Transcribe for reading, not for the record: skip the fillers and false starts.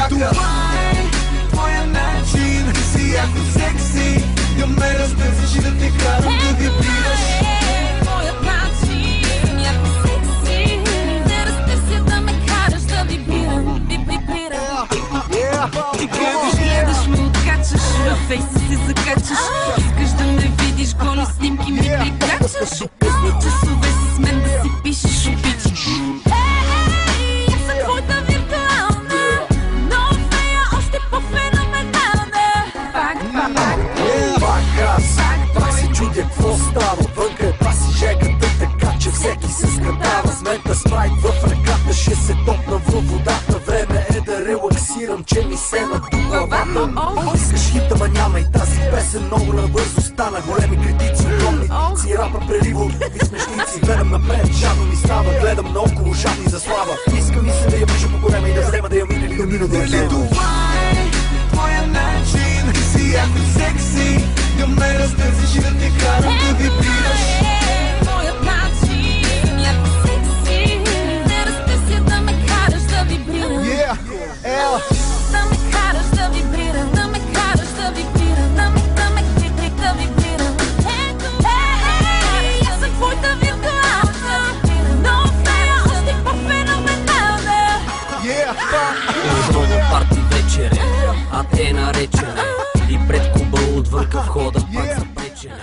Това е твоя начин, ти си яко секси, да ме разбързиш и да те карам да вибрираш. Моят начин, яко секси, да разтърся, да ме караш да вибрирам. Ти гледаш ме, откачаш, във фейса се закачаш. Искаш да ме видиш, голи снимки ми прикачаш. Късни часове с мен да си пишеш обичаш. Аз съм твоята виртуална, но фея още по-феноменална. Пак се чудя какво става. Вънка е паси жегата, така че всеки се скатава. С мента спрайт в ръката, ще се топна във водата. Време е да релаксирам, че ми се надуха главата. Искаш хита, ма няма и тази песен много набързо стана. Големи критици, огромни птици, рапа прелива от и смешници. Гледам напред, жадно ми става, гледам наоколо, жадни за слава. Иска ми се да я вижа по голема и да взема да я мина или да мина да я взема. Това е твоя начин, ти си яко секси, да ме разтърсиш и да те карам да вибрираш. Моят начин, яко секси, да разтърся, да ме караш да вибрирам. Да ме караш да вибрирам, да ме караш да вибрирам, да ме вибрирам. Аз съм твоята виртуална, но фея още по-феноменална. Той на парти вечер е, а те наречене. И пред клуба отвънка входа пак запречене.